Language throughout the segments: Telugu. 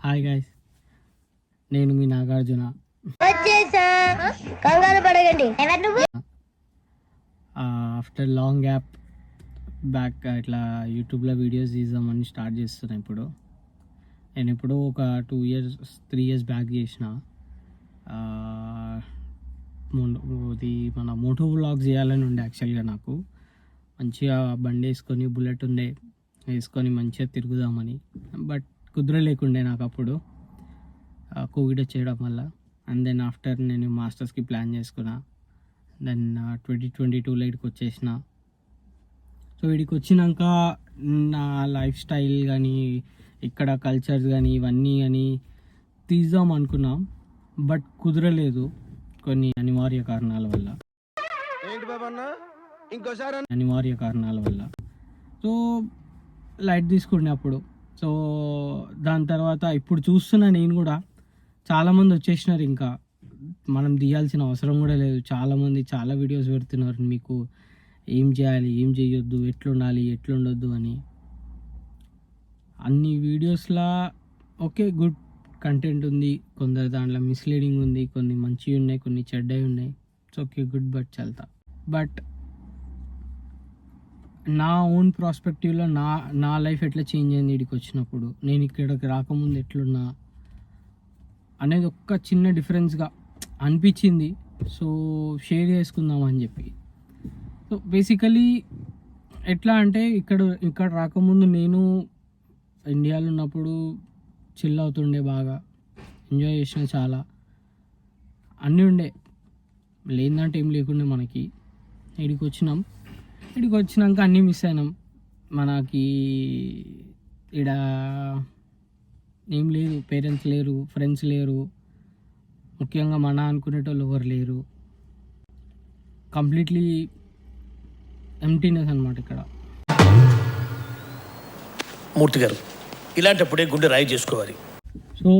హాయ్ గైస్, నేను మీ నాగార్జున. వచ్చేసా, కంగారు పడకండి. ఎవరు నువ్వు? ఆఫ్టర్ లాంగ్ గ్యాప్ బ్యాక్ ఇట్లా యూట్యూబ్లో వీడియోస్ తీద్దామని స్టార్ట్ చేస్తున్నా. నేను ఇప్పుడు ఒక 3 years బ్యాక్ చేసిన ఇది మన మోటో వ్లాగ్ చేయాలని ఉండే. యాక్చువల్గా నాకు మంచిగా బండి వేసుకొని బుల్లెట్ వేసుకొని మంచిగా తిరుగుదామని, బట్ కుదరలేకుండే నాకు అప్పుడు కోవిడ్ వచ్చేయడం వల్ల. అండ్ దెన్ ఆఫ్టర్ నేను మాస్టర్స్కి ప్లాన్ చేసుకున్నా. దెన్ 2022లో ఇక్కడికి వచ్చేసిన. సో ఇక్కడికి వచ్చినాక నా లైఫ్ స్టైల్ కానీ ఇక్కడ కల్చర్స్ కానీ ఇవన్నీ కానీ తీద్దాం అనుకున్నాం, బట్ కుదరలేదు కొన్ని అనివార్య కారణాల వల్ల. సో లైట్ తీసుకునే అప్పుడు. సో దాని తర్వాత ఇప్పుడు చూస్తున్నా నేను కూడా చాలామంది వచ్చేసినారు. ఇంకా మనం తీయాల్సిన అవసరం కూడా లేదు. చాలామంది చాలా వీడియోస్ పెడుతున్నారు, మీకు ఏం చేయాలి, ఏం చేయొద్దు, ఎట్లుండాలి, ఎట్లుండొద్దు అని. అన్ని వీడియోస్లో ఓకే గుడ్ కంటెంట్ ఉంది, కొందరు దాంట్లో మిస్లీడింగ్ ఉంది, కొన్ని మంచివి ఉన్నాయి, కొన్ని చెడ్డవి ఉన్నాయి. ఇట్స్ ఓకే గుడ్, బట్ చల్తా. బట్ నా ఓన్ ప్రాస్పెక్టివ్లో నా లైఫ్ ఎట్లా చేంజ్ అయింది ఇక్కడికి వచ్చినప్పుడు, నేను ఇక్కడికి రాకముందు ఎట్లున్నా అనేది ఒక్క చిన్న డిఫరెన్స్గా అనిపించింది. సో షేర్ చేసుకుందామని చెప్పి. సో బేసికలీ ఎట్లా అంటే ఇక్కడ రాకముందు నేను ఇండియాలో ఉన్నప్పుడు చిల్ అవుతుండే, బాగా ఎంజాయ్ చేసిన, చాలా అన్నీ ఉండే, లేదంటే ఏం లేకుండే మనకి. ఇక్కడికి వచ్చినాక అన్నీ మిస్ అయినాం. మనకి ఇక్కడ ఏం లేదు, పేరెంట్స్ లేరు, ఫ్రెండ్స్ లేరు, ముఖ్యంగా మన అనుకునేటోళ్ళు ఎవరు లేరు. కంప్లీట్లీ ఎంప్టీనెస్ అనమాట ఇక్కడ. మూర్తి గారు, ఇలాంటప్పుడే గుండె రాయి చేసుకోవాలి. సో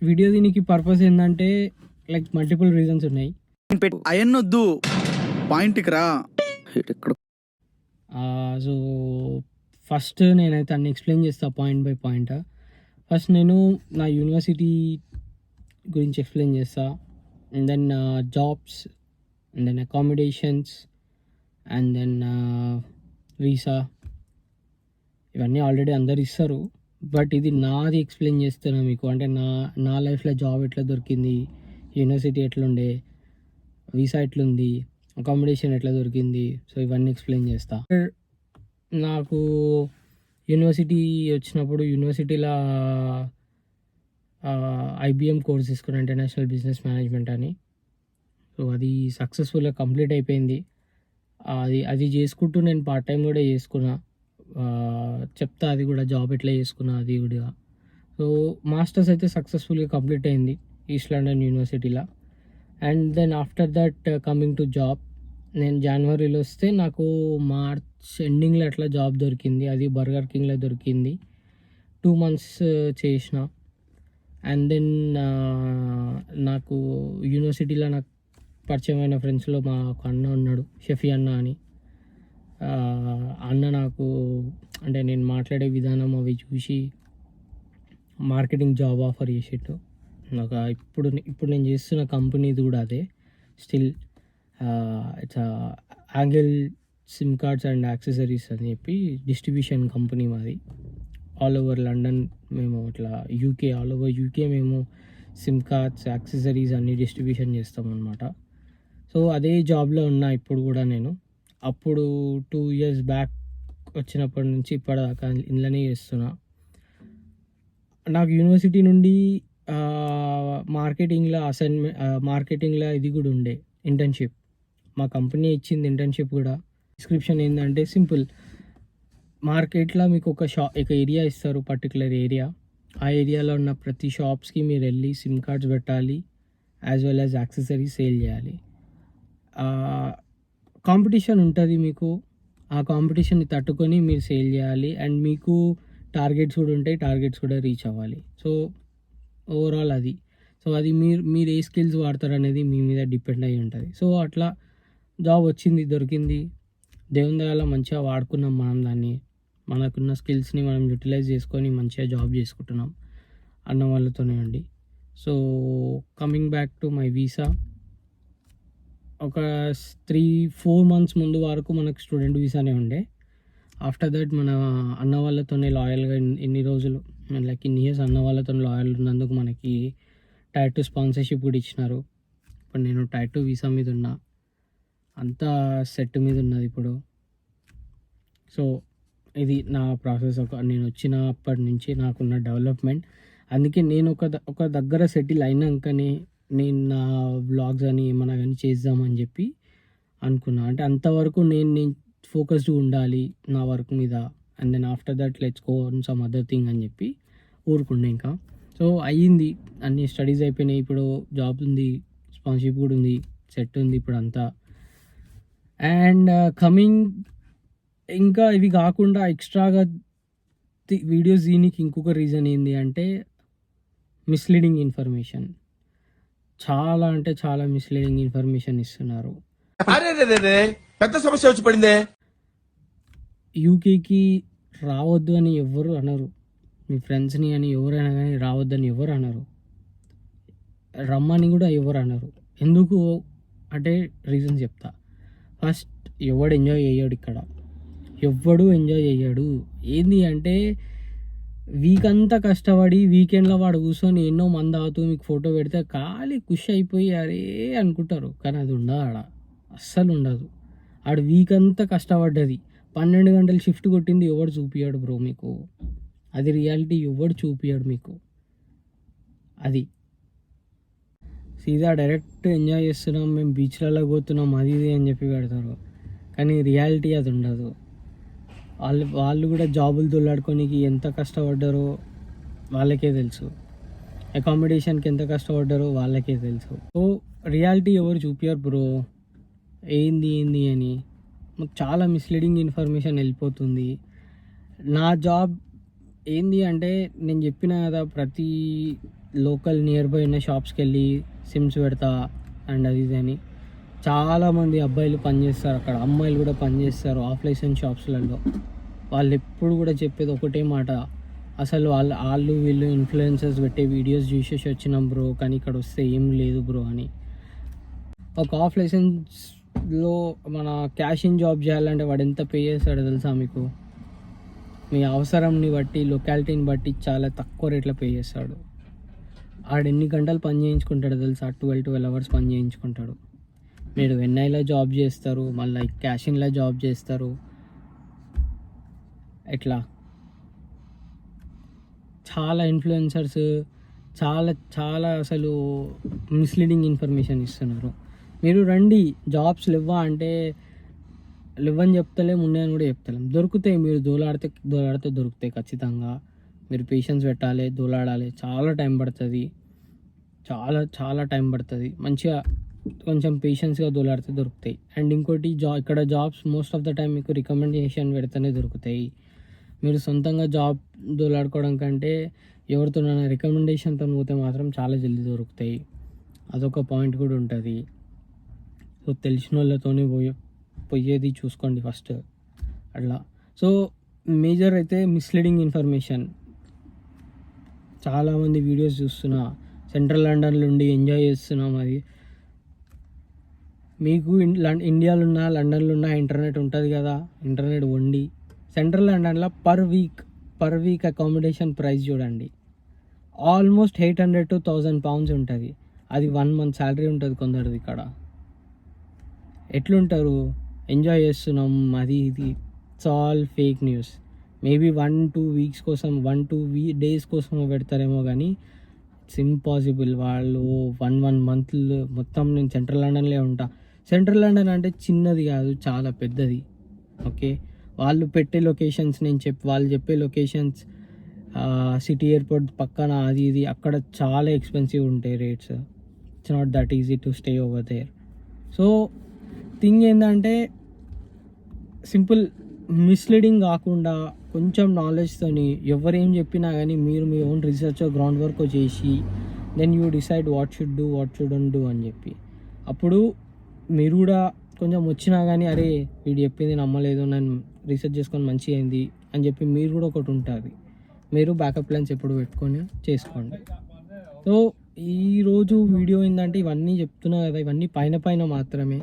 వీడియో దీనికి పర్పస్ ఏంటంటే లైక్ మల్టిపుల్ రీజన్స్ ఉన్నాయి. అయన్నొద్దు, పాయింట్కి రా. సో ఫస్ట్ నేనైతే అన్ని ఎక్స్ప్లెయిన్ చేస్తాను పాయింట్ బై పాయింట్. ఫస్ట్ నేను నా యూనివర్సిటీ గురించి ఎక్స్ప్లెయిన్ చేస్తా, and then jobs, and then accommodations, and then visa. ఇవన్నీ ఆల్రెడీ అందరు ఇస్తారు, బట్ ఇది నాది ఎక్స్ప్లెయిన్ చేస్తున్నా మీకు. అంటే నా లైఫ్లో జాబ్ ఎట్లా దొరికింది, యూనివర్సిటీ ఎట్లుండే, వీసా ఎట్లుంది, అకామిడేషన్ ఎట్లా దొరికింది. సో ఇవన్నీ ఎక్స్ప్లెయిన్ చేస్తా. నాకు యూనివర్సిటీ వచ్చినప్పుడు యూనివర్సిటీలో IBM కోర్స్ తీసుకున్నా, ఇంటర్నేషనల్ బిజినెస్ మేనేజ్మెంట్ అని. సో అది సక్సెస్ఫుల్గా కంప్లీట్ అయిపోయింది. అది చేసుకుంటూ నేను పార్ట్ టైం కూడా చేసుకున్నా. చెప్తా అది కూడా, జాబ్ ఎట్లా చేసుకున్నా అది కూడా. సో మాస్టర్స్ అయితే సక్సెస్ఫుల్గా కంప్లీట్ అయింది ఈస్ట్ లండన్ యూనివర్సిటీలో. And then after that coming to job, నేను జనవరిలో వస్తే నాకు మార్చ్ ఎండింగ్లో అట్లా జాబ్ దొరికింది. అది బర్గర్ కింగ్లో దొరికింది. 2 months చేసిన. అండ్ దెన్ నాకు యూనివర్సిటీలో నాకు పరిచయమైన ఫ్రెండ్స్లో మా ఒక అన్న ఉన్నాడు, షఫీ అన్న అని. అన్న నాకు అంటే నేను మాట్లాడే విధానం అవి చూసి మార్కెటింగ్ జాబ్ ఆఫర్ చేసేట్టు నాకు. ఇప్పుడు నేను చేస్తున్న కంపెనీది కూడా అదే. Still it's angle SIM cards and accessories అని చెప్పి డిస్ట్రిబ్యూషన్ కంపెనీ మాది. ఆల్ ఓవర్ లండన్ మేము ఇట్లా ఆల్ ఓవర్ యూకే మేము సిమ్ కార్డ్స్, యాక్సెసరీస్ అన్నీ డిస్ట్రిబ్యూషన్ చేస్తాం అనమాట. సో అదే జాబ్లో ఉన్నా ఇప్పుడు కూడా నేను. అప్పుడు 2 years బ్యాక్ వచ్చినప్పటి నుంచి ఇప్పటిదాకా ఇంట్లోనే చేస్తున్నా. నాకు యూనివర్సిటీ నుండి మార్కెటింగ్లో ఇది కూడా ఉండే, ఇంటర్న్షిప్. మా కంపెనీ ఇచ్చింది ఇంటర్న్షిప్ కూడా. డిస్క్రిప్షన్ ఏంటంటే సింపుల్, మార్కెట్లో మీకు ఒక ఏరియా ఇస్తారు, పర్టికులర్ ఏరియా. ఆ ఏరియాలో ఉన్న ప్రతి షాప్స్కి మీరు వెళ్ళి సిమ్ కార్డ్స్ పెట్టాలి, as well as accessories sale చేయాలి. కాంపిటీషన్ ఉంటుంది మీకు, ఆ కాంపిటీషన్ని తట్టుకొని మీరు సేల్ చేయాలి. అండ్ మీకు టార్గెట్స్ కూడా ఉంటాయి, టార్గెట్స్ కూడా రీచ్ అవ్వాలి. సో ఓవరాల్ అది. సో అది మీరు ఏ స్కిల్స్ వాడతారు అనేది మీ మీద డిపెండ్ అయి ఉంటుంది. సో అట్లా జాబ్ దొరికింది. దేవుని దయలో మంచిగా వాడుకున్నాం మనం దాన్ని. మనకున్న స్కిల్స్ని మనం యూటిలైజ్ చేసుకొని మంచిగా జాబ్ చేసుకుంటున్నాం. అన్న వాళ్ళతోనే అండి. So coming back to my visa, ఒక 3-4 మంత్స్ ముందు వరకు మనకు స్టూడెంట్ వీసానే ఉండే. ఆఫ్టర్ దట్ మన అన్న వాళ్ళతోనే లాయల్గా ఇన్ని రోజులు లైక్ ఇన్ని ఇయర్స్ అన్న వాళ్ళతో లాయల్ ఉన్నందుకు మనకి టైర్ 2 స్పాన్సర్షిప్ కూడా ఇచ్చినారు. ఇప్పుడు నేను టైర్ 2 వీసా మీద ఉన్నా, అంతా సెట్ మీద ఉన్నది ఇప్పుడు. సో ఇది నా ప్రాసెస్, నేను వచ్చినప్పటి నుంచి నాకున్న డెవలప్మెంట్. అందుకే నేను ఒక దగ్గర సెటిల్ అయినాకనే నేను నా వ్లాగ్స్ అని ఏమన్నా కానీ చేద్దామని చెప్పి అనుకున్నా. అంటే అంతవరకు నేను ఫోకస్డ్ ఉండాలి నా వర్క్ మీద. And then after that let's go on some other thing అని చెప్పి ఊరుకుండే ఇంకా. సో అయ్యింది, అన్ని స్టడీస్ అయిపోయినాయి, ఇప్పుడు జాబ్ ఉంది, స్పాన్సర్షిప్ కూడా ఉంది, సెట్ ఉంది ఇప్పుడు అంతా. అండ్ కమింగ్ ఇంకా ఇవి కాకుండా ఎక్స్ట్రాగా వీడియోస్ దీనికి ఇంకొక రీజన్ ఏంటి అంటే మిస్లీడింగ్ ఇన్ఫర్మేషన్. చాలా అంటే చాలా మిస్లీడింగ్ ఇన్ఫర్మేషన్ ఇస్తున్నారు. పెద్ద సమస్య వచ్చి పడిందే. యూకేకి రావద్దు అని ఎవరు అనరు, మీ ఫ్రెండ్స్ని అని ఎవరైనా కానీ రావద్దని ఎవరు అనరు, రమ్మని కూడా ఎవరు అనరు. ఎందుకు అంటే రీజన్ చెప్తా. ఫస్ట్, ఎవడు ఎంజాయ్ చేయడు ఇక్కడ, ఎవ్వడు ఎంజాయ్ చేయడు. ఏంది అంటే వీక్ అంతా కష్టపడి వీకెండ్లో వాడు కూర్చొని ఎన్నో మంది అవుతూ మీకు ఫోటో పెడితే ఖాళీ ఖుషి అయిపోయి అరే అనుకుంటారు. కానీ అది ఉండదు ఆడ, అస్సలు ఉండదు. ఆడు వీక్ అంతా కష్టపడ్డది, 12 గంటలు షిఫ్ట్ కొట్టింది ఎవడు చూపియాడు బ్రో మీకు. అది రియాలిటీ, ఎవడు చూపియాడు మీకు. అది సీదా డైరెక్ట్ ఎంజాయ్ చేస్తున్నాం మేము, బీచ్లలో పోతున్నాం అది ఇది అని చెప్పి పెడతారు. కానీ రియాలిటీ అది ఉండదు. వాళ్ళు కూడా జాబులు దొల్లాడుకోనికి ఎంత కష్టపడ్డారో వాళ్ళకే తెలుసు, అకామిడేషన్కి ఎంత కష్టపడ్డారో వాళ్ళకే తెలుసు. సో రియాలిటీ ఎవరు చూపియారు బ్రో, ఏంది అని. చాలా మిస్లీడింగ్ ఇన్ఫర్మేషన్ వెళ్ళిపోతుంది. నా జాబ్ ఏంది అంటే నేను చెప్పిన కదా, ప్రతి లోకల్ నియర్ బై ఉన్న షాప్స్కి వెళ్ళి సిమ్స్ పెడతా అండ్ అది ఇది అని. చాలామంది అబ్బాయిలు పనిచేస్తారు అక్కడ, అమ్మాయిలు కూడా పనిచేస్తారు ఆఫ్ లైసెన్స్ షాప్స్లలో. వాళ్ళు ఎప్పుడు కూడా చెప్పేది ఒకటే మాట, అసలు వాళ్ళు వీళ్ళు ఇన్ఫ్లుయెన్సర్స్ పెట్టే వీడియోస్ చూసేసి వచ్చినాం బ్రో, కానీ ఇక్కడ వస్తే ఏం లేదు బ్రో అని. ఒక ఆఫ్ లైసెన్స్లో మన క్యాష్ ఇన్ జాబ్ చేయాలంటే వాడు ఎంత పే చేస్తాడో తెలుసా మీకు? మీ అవసరంని బట్టి, లొకాలిటీని బట్టి చాలా తక్కువ రేట్లో పే చేస్తాడు. ఆడు ఎన్ని గంటలు పని చేయించుకుంటాడో తెలుసా? 12 అవర్స్ పని చేయించుకుంటాడు. మీరు ఎన్ఐలో జాబ్ చేస్తారు, మళ్ళీ క్యాష్ ఇన్లో జాబ్ చేస్తారు. ఎట్లా చాలా ఇన్ఫ్లుయెన్సర్స్ చాలా అసలు మిస్లీడింగ్ ఇన్ఫర్మేషన్ ఇస్తున్నారు. మీరు రండి జాబ్స్ లేవని చెప్తలేం, ఉన్నాయని కూడా చెప్తలేం. దొరుకుతాయి, మీరు దోలాడితే దొరుకుతాయి ఖచ్చితంగా. మీరు పేషెన్స్ పెట్టాలి, దోలాడాలి, చాలా టైం పడుతుంది, చాలా టైం పడుతుంది. మంచిగా కొంచెం పేషెన్స్గా దోలాడితే దొరుకుతాయి. అండ్ ఇంకోటి ఇక్కడ jobs most of the time మీకు రికమెండేషన్ పెడితేనే దొరుకుతాయి. మీరు సొంతంగా జాబ్ దోలాడుకోవడం కంటే ఎవరితోనైనా రికమెండేషన్తో పోతే మాత్రం చాలా జల్దీ దొరుకుతాయి. అదొక పాయింట్ కూడా ఉంటుంది. సో తెలిసిన వాళ్ళతోనే పోయేది చూసుకోండి ఫస్ట్ అట్లా. సో మేజర్ అయితే మిస్లీడింగ్ ఇన్ఫర్మేషన్. చాలామంది వీడియోస్ చూస్తున్నా, సెంట్రల్ లండన్లో ఉండి ఎంజాయ్ చేస్తున్నాం. అది మీకు ఇండియాలో ఉన్న లండన్లో ఉన్న ఇంటర్నెట్ ఉంటుంది కదా, ఇంటర్నెట్ వండి సెంట్రల్ లండన్లో పర్ వీక్ అకామిడేషన్ ప్రైస్ చూడండి, ఆల్మోస్ట్ 800 to 1000 pounds ఉంటుంది. అది 1 month శాలరీ ఉంటుంది కొందరిది. ఇక్కడ ఎట్లుంటారు? ఎంజాయ్ చేస్తున్నాం అది ఇది. It's all fake news. Maybe 1-2 weeks కోసం 1-2 days కోసం పెడతారేమో, కానీ ఇట్స్ ఇంపాసిబుల్. వాళ్ళు 1 month మొత్తం నేను సెంట్రల్ లండన్లో ఉంటా. సెంట్రల్ లండన్ అంటే చిన్నది కాదు, చాలా పెద్దది. ఓకే, వాళ్ళు పెట్టే లొకేషన్స్ వాళ్ళు చెప్పే లొకేషన్స్ సిటీ ఎయిర్పోర్ట్ పక్కన అది ఇది, అక్కడ చాలా ఎక్స్పెన్సివ్ ఉంటాయి rates. It's not that easy to stay over there. So thing ఏంటంటే సింపుల్, మిస్లీడింగ్ కాకుండా కొంచెం నాలెడ్జ్తోని ఎవరేం చెప్పినా కానీ మీరు మీ ఓన్ రీసెర్చ్ గ్రౌండ్ వర్క్ చేసి then you decide what should do what shouldn't do అని చెప్పి. అప్పుడు మీరు కూడా కొంచెం వచ్చినా కానీ అరే వీడు చెప్పింది నమ్మలేదు, నేను రీసెర్చ్ చేసుకొని మంచిగా అయింది అని చెప్పి మీరు కూడా ఒకటి ఉంటుంది. మీరు బ్యాకప్ ప్లాన్స్ ఎప్పుడు పెట్టుకొని చేసుకోండి. సో ఈరోజు వీడియో ఏంటంటే ఇవన్నీ చెప్తున్నా కదా, ఇవన్నీ పైన పైన మాత్రమే.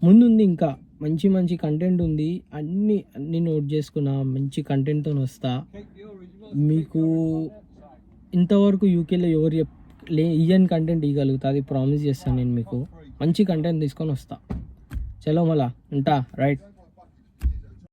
ముందుంది ఇంకా మంచి మంచి కంటెంట్ ఉంది, అన్నీ నోట్ చేసుకున్నా, మంచి కంటెంట్తో వస్తా. మీకు ఇంతవరకు యూకేలో ఎవరు ఇయ్యని కంటెంట్ ఇవ్వగలుగుతా, అది ప్రామిస్ చేస్తాను నేను మీకు. మంచి కంటెంట్ తీసుకొని వస్తా. చలో మళ్ళా ఉంటా, రైట్.